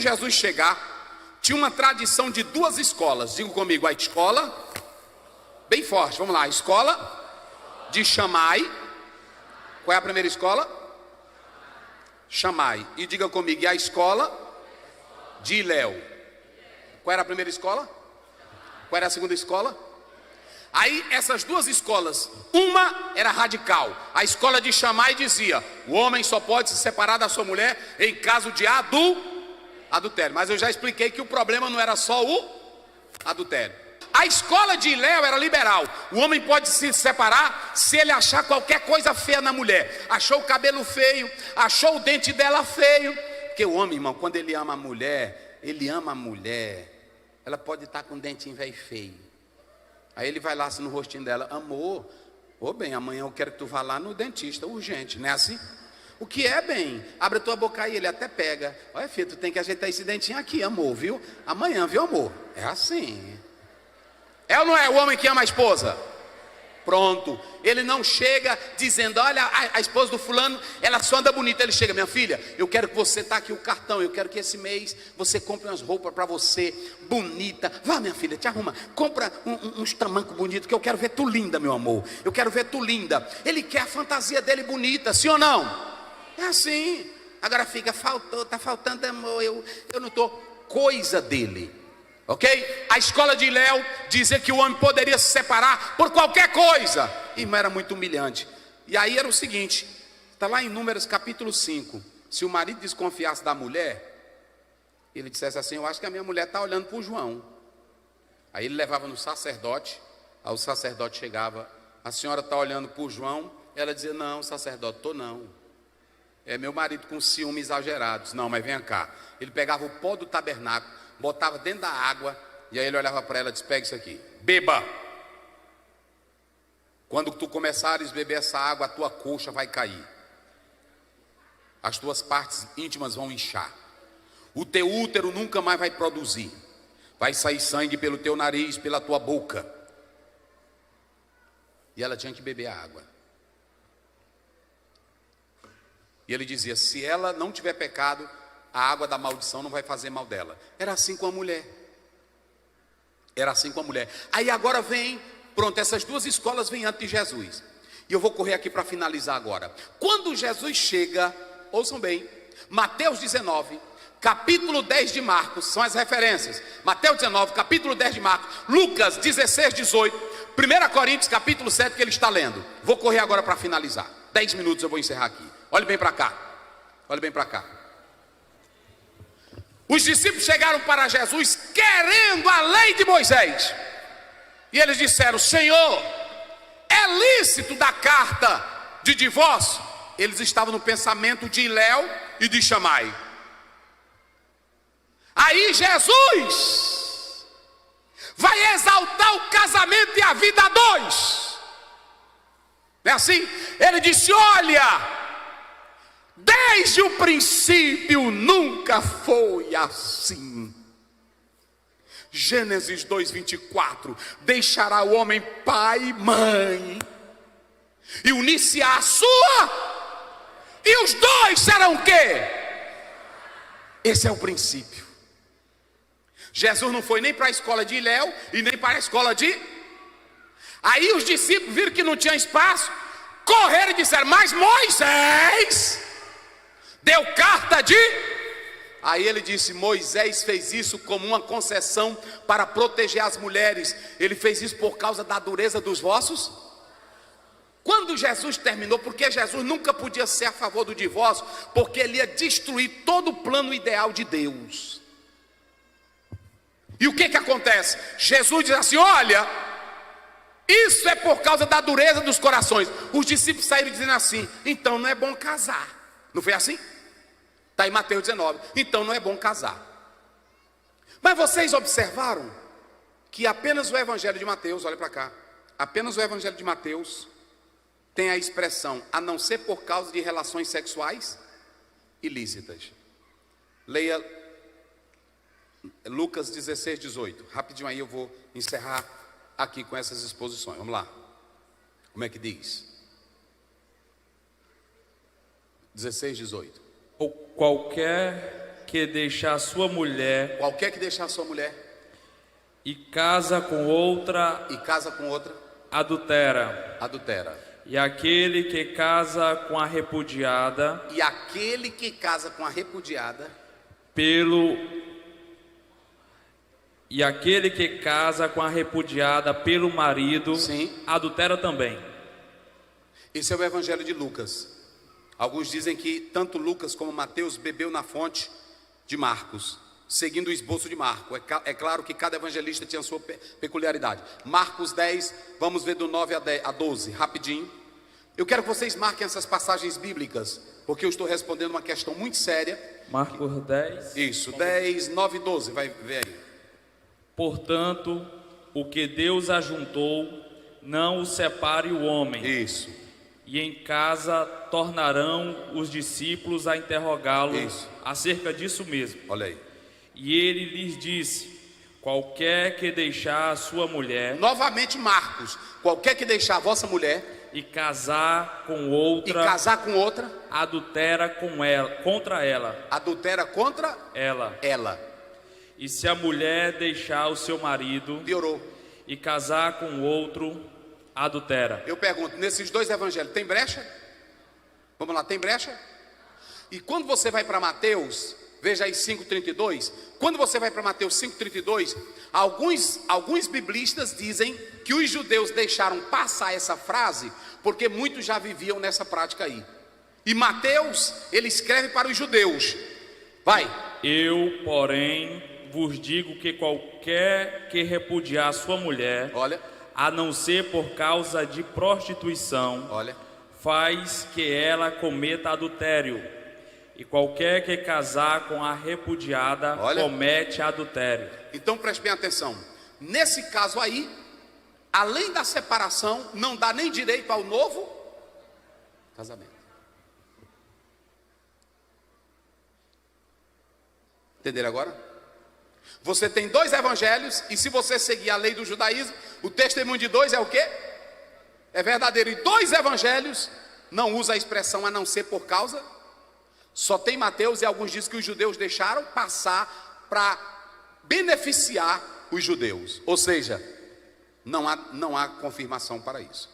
de Jesus chegar, tinha uma tradição de duas escolas. Diga comigo, a escola, bem forte, vamos lá, a escola de Shammai. Qual é a primeira escola? Shammai. E diga comigo, e a escola de Hilel. Qual era a primeira escola? Qual era a segunda escola? Aí essas duas escolas, uma era radical. A escola de Shammai dizia: o homem só pode se separar da sua mulher em caso de adultério. Mas eu já expliquei que o problema não era só o adultério. A escola de Hilel era liberal. O homem pode se separar se ele achar qualquer coisa feia na mulher. Achou o cabelo feio, achou o dente dela feio. Porque o homem, irmão, quando ele ama a mulher, ela pode estar com um dentinho velho feio. Aí ele vai lá assim no rostinho dela: amor, bem, amanhã eu quero que tu vá lá no dentista, urgente, não é assim? O que é, bem? Abre a tua boca aí, ele até pega. Olha, filho, tu tem que ajeitar esse dentinho aqui, amor, viu? Amanhã, viu, amor? É assim. É ou não é o homem que ama a esposa? Pronto, ele não chega dizendo: olha, a esposa do fulano, ela só anda bonita. Ele chega: minha filha, eu quero que você, tá aqui o cartão, eu quero que esse mês você compre umas roupas para você, bonita. Vá, minha filha, te arruma, compra uns tamancos bonitos, que eu quero ver tu linda, meu amor. Eu quero ver tu linda. Ele quer a fantasia dele bonita, sim ou não? É assim. Agora fica, tá faltando amor, eu não estou, coisa dele. Ok? A escola de Hilel dizia que o homem poderia se separar por qualquer coisa. Irmão, era muito humilhante. E aí era o seguinte, está lá em Números capítulo 5. Se o marido desconfiasse da mulher, ele dissesse assim: eu acho que a minha mulher está olhando para o João. Aí ele levava no sacerdote. Aí o sacerdote chegava: a senhora está olhando para o João? Ela dizia: não, sacerdote, estou não. É meu marido com ciúmes exagerados. Não, mas venha cá. Ele pegava o pó do tabernáculo, botava dentro da água, e aí ele olhava para ela e disse: pega isso aqui, beba. Quando tu começares a beber essa água, a tua coxa vai cair, as tuas partes íntimas vão inchar, o teu útero nunca mais vai produzir, vai sair sangue pelo teu nariz, pela tua boca. E ela tinha que beber a água. E ele dizia: se ela não tiver pecado, a água da maldição não vai fazer mal dela. Era assim com a mulher. Era assim com a mulher. Aí agora vem, pronto, essas duas escolas vêm antes de Jesus. E eu vou correr aqui para finalizar agora. Quando Jesus chega, ouçam bem, Mateus 19, capítulo 10 de Marcos, são as referências. Mateus 19, capítulo 10 de Marcos, Lucas 16, 18, 1 Coríntios capítulo 7 que ele está lendo. Vou correr agora para finalizar. 10 minutos eu vou encerrar aqui. Olhe bem para cá. Olhe bem para cá. Os discípulos chegaram para Jesus querendo a lei de Moisés. E eles disseram: Senhor, é lícito dar carta de divórcio? Eles estavam no pensamento de Hilel e de Shammai. Aí Jesus vai exaltar o casamento e a vida a dois. Não é assim? Ele disse: olha, desde o princípio nunca foi assim. Gênesis 2:24: deixará o homem pai e mãe e unir-se à sua, e os dois serão o quê? Esse é o princípio. Jesus não foi nem para a escola de Hilel e nem para a escola de... Aí os discípulos viram que não tinha espaço, correram e disseram: mas Moisés deu carta de... Aí ele disse: Moisés fez isso como uma concessão para proteger as mulheres. Ele fez isso por causa da dureza dos vossos. Quando Jesus terminou, porque Jesus nunca podia ser a favor do divórcio, porque ele ia destruir todo o plano ideal de Deus. E o que acontece? Jesus diz assim: olha, isso é por causa da dureza dos corações. Os discípulos saíram dizendo assim: então não é bom casar. Não foi assim? Está em Mateus 19. Então não é bom casar. Mas vocês observaram que apenas o Evangelho de Mateus, olha para cá, apenas o Evangelho de Mateus tem a expressão a não ser por causa de relações sexuais ilícitas. Leia Lucas 16, 18. Rapidinho aí eu vou encerrar aqui com essas exposições. Vamos lá. Como é que diz? 16, 18. Ou qualquer que deixar sua mulher qualquer que deixar sua mulher e casa com outra, adultera. E aquele que casa com a repudiada, pelo marido, sim, adultera também. Esse é o evangelho de Lucas. Alguns dizem que tanto Lucas como Mateus bebeu na fonte de Marcos, seguindo o esboço de Marcos. É claro que cada evangelista tinha a sua peculiaridade. Marcos 10, vamos ver do 9 a 12, rapidinho. Eu quero que vocês marquem essas passagens bíblicas, porque eu estou respondendo uma questão muito séria. Marcos 10. Isso, 10, 9 e 12, vai ver aí. Portanto, o que Deus ajuntou, não o separe o homem. Isso. E em casa tornarão os discípulos a interrogá-lo acerca disso mesmo. Olha aí. E ele lhes disse: qualquer que deixar a sua mulher, novamente Marcos, qualquer que deixar a vossa mulher e casar com outra, adultera contra ela. E se a mulher deixar o seu marido, piorou, e casar com outro, adultera. Eu pergunto, nesses dois evangelhos tem brecha? Vamos lá, tem brecha? E quando você vai para Mateus, veja aí 5,32. Quando você vai para Mateus 5,32, alguns biblistas dizem que os judeus deixaram passar essa frase porque muitos já viviam nessa prática aí. E Mateus, ele escreve para os judeus. Vai. Eu, porém, vos digo que qualquer que repudiar sua mulher, olha, a não ser por causa de prostituição, olha, faz que ela cometa adultério. E qualquer que casar com a repudiada, olha, comete adultério. Então preste bem atenção. Nesse caso aí, além da separação, não dá nem direito ao novo casamento. Entenderam agora? Você tem dois evangelhos, e se você seguir a lei do judaísmo, o testemunho de dois é o quê? É verdadeiro. E dois evangelhos não usa a expressão a não ser por causa. Só tem Mateus, e alguns dizem que os judeus deixaram passar para beneficiar os judeus. Ou seja, não há confirmação para isso.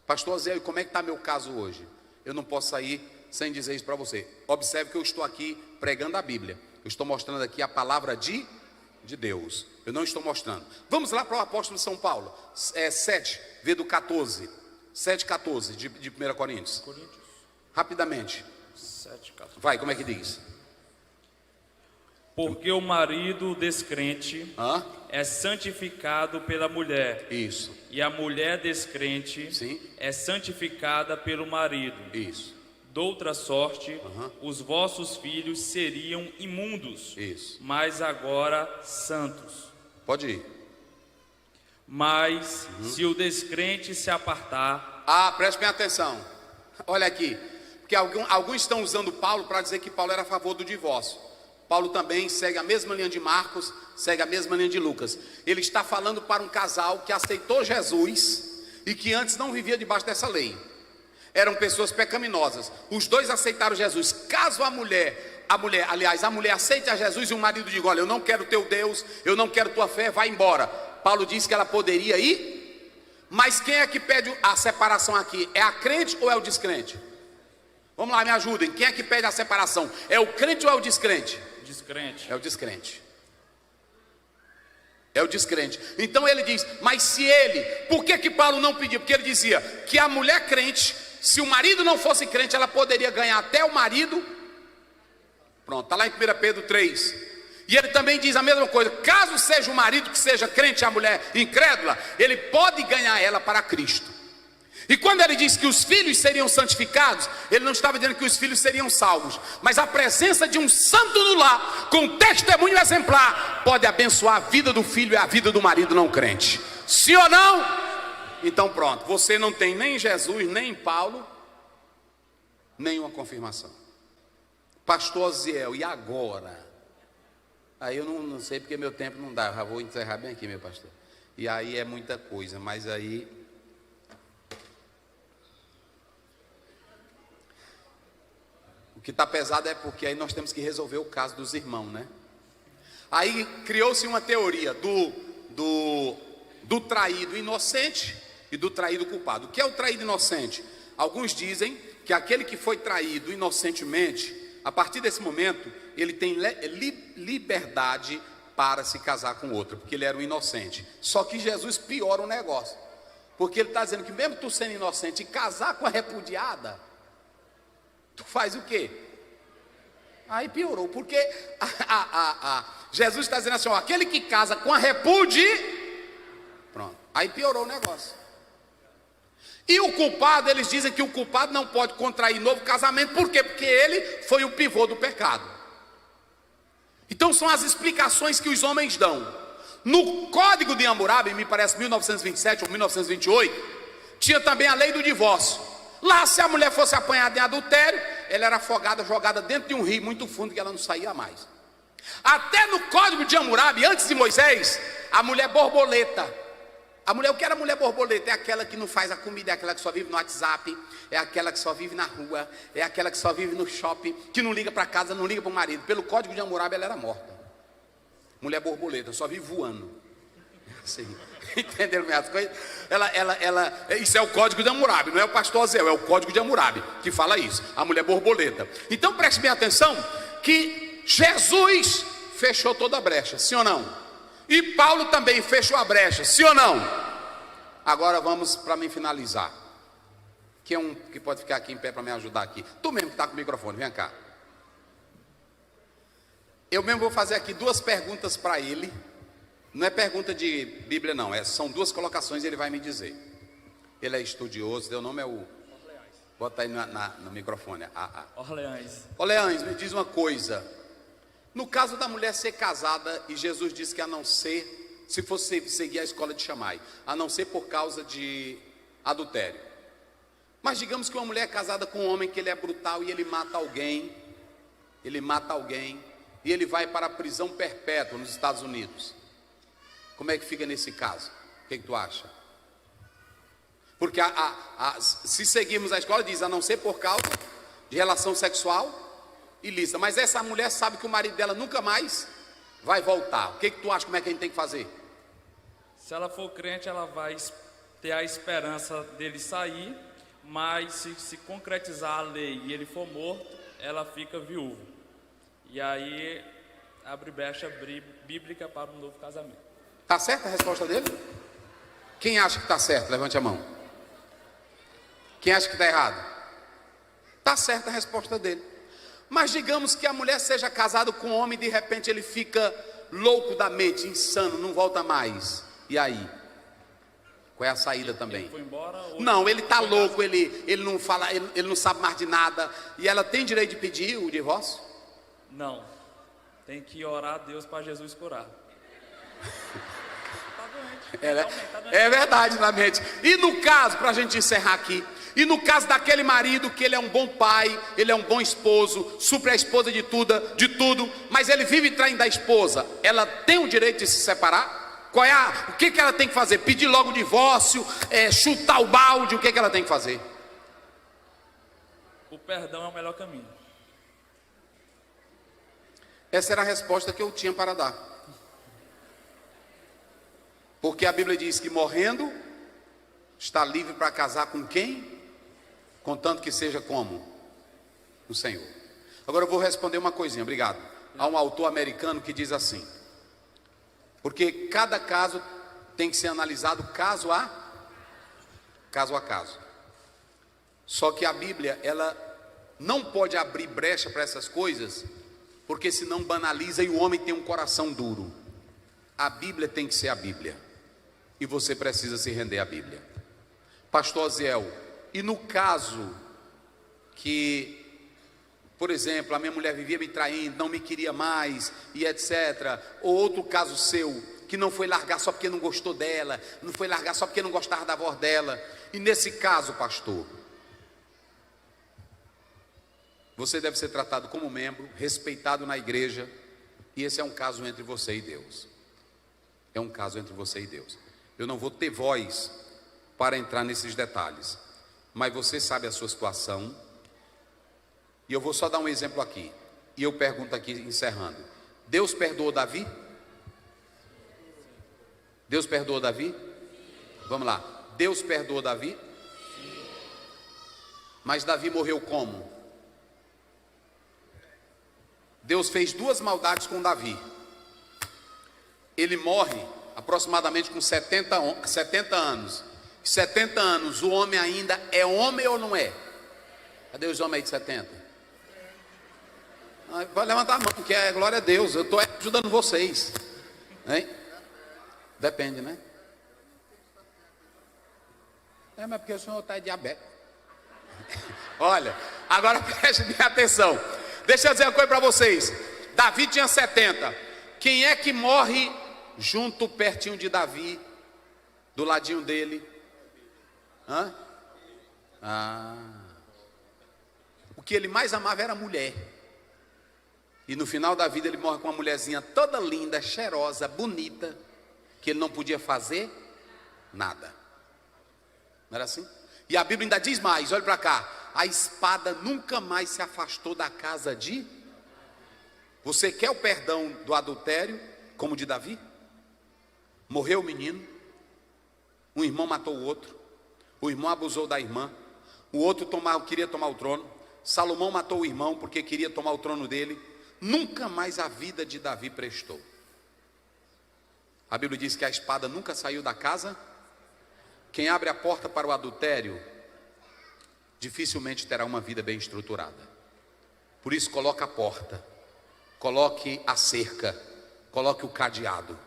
Pastor Zé, como é que está meu caso hoje? Eu não posso sair sem dizer isso para você. Observe que eu estou aqui pregando a Bíblia. Eu estou mostrando aqui a palavra de Deus. Eu não estou mostrando. Vamos lá para o apóstolo São Paulo. 7, vê do 14. 7,14 de 1 Coríntios. Rapidamente. 7,14. Vai, como é que diz? Porque o marido descrente é santificado pela mulher. Isso. E a mulher descrente, sim, é santificada pelo marido. Isso. Doutra sorte, os vossos filhos seriam imundos, isso, mas agora santos. Pode ir. Mas se o descrente se apartar... preste bem atenção. Olha aqui, porque alguns estão usando Paulo para dizer que Paulo era a favor do divórcio. Paulo também segue a mesma linha de Marcos, segue a mesma linha de Lucas. Ele está falando para um casal que aceitou Jesus e que antes não vivia debaixo dessa lei. Eram pessoas pecaminosas. Os dois aceitaram Jesus. Caso a mulher aceite a Jesus e o marido diga: olha, eu não quero teu Deus, eu não quero tua fé, vai embora. Paulo disse que ela poderia ir. Mas quem é que pede a separação aqui? É a crente ou é o descrente? Vamos lá, me ajudem. Quem é que pede a separação? É o crente ou é o descrente? Descrente. É o descrente. É o descrente. Então ele diz, mas se ele... Por que Paulo não pediu? Porque ele dizia que a mulher crente, se o marido não fosse crente, ela poderia ganhar até o marido. Pronto, está lá em 1 Pedro 3. E ele também diz a mesma coisa. Caso seja o marido que seja crente e a mulher incrédula, ele pode ganhar ela para Cristo. E quando ele diz que os filhos seriam santificados, ele não estava dizendo que os filhos seriam salvos, mas a presença de um santo no lar, com testemunho exemplar, pode abençoar a vida do filho e a vida do marido não crente. Sim ou não? Então pronto, você não tem nem Jesus, nem em Paulo, nenhuma confirmação. Pastor Ziel, e agora? Aí eu não sei porque meu tempo não dá, já vou encerrar bem aqui, meu pastor. E aí é muita coisa, mas aí... O que está pesado é porque aí nós temos que resolver o caso dos irmãos, né? Aí criou-se uma teoria do traído inocente e do traído culpado. O que é o traído inocente? Alguns dizem que aquele que foi traído inocentemente, a partir desse momento, ele tem liberdade para se casar com outra, porque ele era um inocente. Só que Jesus piora o negócio, porque ele está dizendo que mesmo tu sendo inocente e casar com a repudiada, tu faz o quê? Aí piorou, porque Jesus está dizendo assim, ó, aquele que casa com a pronto, aí piorou o negócio. E o culpado, eles dizem que o culpado não pode contrair novo casamento. Por quê? Porque ele foi o pivô do pecado. Então são as explicações que os homens dão. No Código de Hammurabi, me parece 1927 ou 1928, tinha também a lei do divórcio. Lá, se a mulher fosse apanhada em adultério, ela era afogada, jogada dentro de um rio muito fundo, que ela não saía mais. Até no Código de Hammurabi, antes de Moisés, a mulher borboleta. O que era mulher borboleta? É aquela que não faz a comida, é aquela que só vive no WhatsApp, é aquela que só vive na rua, é aquela que só vive no shopping, que não liga para casa, não liga para o marido. Pelo Código de Hammurabi ela era morta. Mulher borboleta, só vive voando. Assim, entenderam minhas coisas? Isso é o Código de Hammurabi, não é o pastor Zé, é o Código de Hammurabi que fala isso, a mulher borboleta. Então preste bem atenção que Jesus fechou toda a brecha, sim ou não? E Paulo também fechou a brecha, sim ou não? Agora vamos para mim finalizar. Quem é um que pode ficar aqui em pé para me ajudar aqui? Tu mesmo que está com o microfone, vem cá. Eu mesmo vou fazer aqui duas perguntas para ele. Não é pergunta de Bíblia não, são duas colocações e ele vai me dizer. Ele é estudioso, seu nome é o... Bota aí no microfone. Orleães, me diz uma coisa. No caso da mulher ser casada, e Jesus disse que a não ser, se fosse seguir a escola de Shammai, a não ser por causa de adultério. Mas digamos que uma mulher é casada com um homem que ele é brutal e ele mata alguém, e ele vai para a prisão perpétua nos Estados Unidos. Como é que fica nesse caso? O que tu acha? Porque se seguirmos a escola, diz a não ser por causa de relação sexual ilícita, mas essa mulher sabe que o marido dela nunca mais vai voltar. O que tu acha, como é que a gente tem que fazer? Se ela for crente, ela vai ter a esperança dele sair, mas se concretizar a lei e ele for morto, ela fica viúva. E aí abre brecha bíblica para um novo casamento. Está certa a resposta dele? Quem acha que está certo? Levante a mão. Quem acha que está errado? Está certa a resposta dele. Mas digamos que a mulher seja casada com um homem e de repente ele fica louco da mente, insano, não volta mais. E aí? Qual é a saída também? Ele foi embora, não, ele está louco, ele não fala, ele não sabe mais de nada. E ela tem direito de pedir o divórcio? Não. Tem que orar a Deus para Jesus curar. Tá doente. É verdade, na mente. E no caso, para a gente encerrar aqui, e no caso daquele marido que ele é um bom pai, ele é um bom esposo, supre a esposa de tudo, mas ele vive traindo a esposa, ela tem o direito de se separar? O que ela tem que fazer? Pedir logo o divórcio, chutar o balde, o que ela tem que fazer? O perdão é o melhor caminho. Essa era a resposta que eu tinha para dar. Porque a Bíblia diz que morrendo, está livre para casar com quem? Contanto que seja como? O Senhor. Agora eu vou responder uma coisinha, obrigado. Há um autor americano que diz assim: porque cada caso tem que ser analisado caso a caso. Só que a Bíblia, ela não pode abrir brecha para essas coisas, porque senão banaliza e o homem tem um coração duro. A Bíblia tem que ser a Bíblia, e você precisa se render à Bíblia. Pastor Aziel, e no caso que, por exemplo, a minha mulher vivia me traindo, não me queria mais, e etc. Ou outro caso seu, que não foi largar só porque não gostou dela, não foi largar só porque não gostava da voz dela. E nesse caso, pastor, você deve ser tratado como membro, respeitado na igreja, e esse é um caso entre você e Deus. É um caso entre você e Deus. Eu não vou ter voz para entrar nesses detalhes, mas você sabe a sua situação, E eu vou só dar um exemplo aqui. E eu pergunto aqui, encerrando: Deus perdoou Davi? Deus perdoou Davi? Vamos lá. Deus perdoou Davi? Mas Davi morreu como? Deus fez duas maldades com Davi. Ele morre aproximadamente com 70 anos. 70 anos, o homem ainda é homem ou não é? Cadê os homens aí de 70? Vai levantar a mão, porque é glória a Deus. Eu estou ajudando vocês, hein? Depende, né? Mas porque o senhor está diabético. Olha, agora preste bem atenção. Deixa eu dizer uma coisa para vocês. Davi tinha 70. Quem é que morre junto, pertinho de Davi, do ladinho dele? O que ele mais amava era a mulher. E no final da vida ele morre com uma mulherzinha toda linda, cheirosa, bonita, que ele não podia fazer nada. Não era assim? E a Bíblia ainda diz mais, olha para cá: a espada nunca mais se afastou da casa de... Você quer o perdão do adultério, como de Davi? Morreu o menino, um irmão matou o outro, o irmão abusou da irmã, o outro queria tomar o trono, Salomão matou o irmão porque queria tomar o trono dele. Nunca mais a vida de Davi prestou. A Bíblia diz que a espada nunca saiu da casa. Quem abre a porta para o adultério dificilmente terá uma vida bem estruturada. Por isso, coloque a porta, coloque a cerca, coloque o cadeado: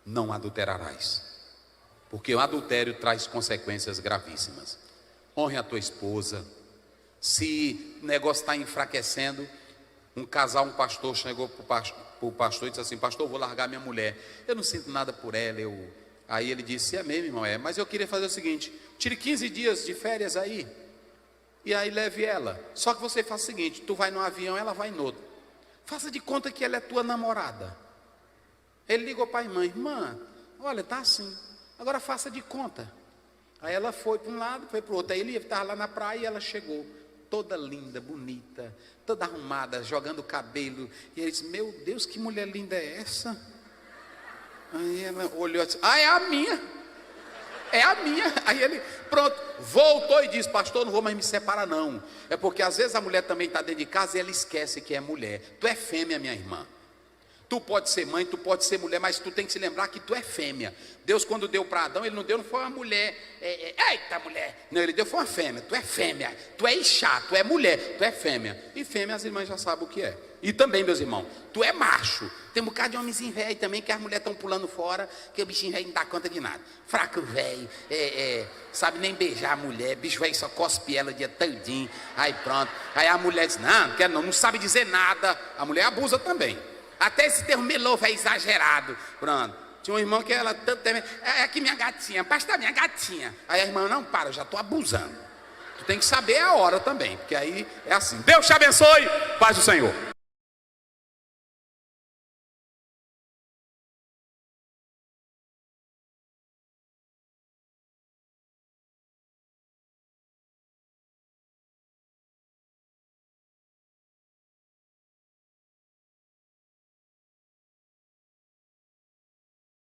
não adulterarás, porque o adultério traz consequências gravíssimas. Honre a tua esposa. Se o negócio está enfraquecendo, um pastor chegou para o pastor e disse assim: pastor, eu vou largar minha mulher, eu não sinto nada por ela. Aí ele disse: é mesmo, irmão? Mas eu queria fazer o seguinte: tire 15 dias de férias aí, e aí leve ela. Só que você faz o seguinte: tu vai no avião, ela vai no outro. Faça de conta que ela é tua namorada. Ele ligou para a irmã: irmã, olha, tá assim, agora faça de conta. Aí ela foi para um lado, foi para o outro. Aí ele estava lá na praia e ela chegou, toda linda, bonita, toda arrumada, jogando cabelo. E ele disse: meu Deus, que mulher linda é essa? Aí ela olhou assim: é a minha. É a minha. Aí ele, pronto, voltou e disse: pastor, não vou mais me separar não. É porque às vezes a mulher também está dentro de casa e ela esquece que é mulher. Tu é fêmea, minha irmã. Tu pode ser mãe, tu pode ser mulher, mas tu tem que se lembrar que tu é fêmea. Deus, quando deu para Adão, ele não foi uma mulher, eita mulher. Não, ele deu foi uma fêmea. Tu é fêmea, tu é Ixá, tu é mulher, tu é fêmea. E fêmea as irmãs já sabem o que é. E também, meus irmãos, tu é macho. Tem um bocado de homenzinho velho também, que as mulheres estão pulando fora, que o bichinho velho não dá conta de nada. Fraco velho, sabe nem beijar a mulher, bicho velho só cospe ela o dia todinho. Aí pronto, aí a mulher diz: não quero não sabe dizer nada. A mulher abusa também. Até esse termo melofo é exagerado. Pronto. Tinha um irmão que ela tanto tempo. É aqui minha gatinha, pastor, minha gatinha. Aí a irmã: não, para, eu já estou abusando. Tu tem que saber a hora também, porque aí é assim. Deus te abençoe, paz do Senhor.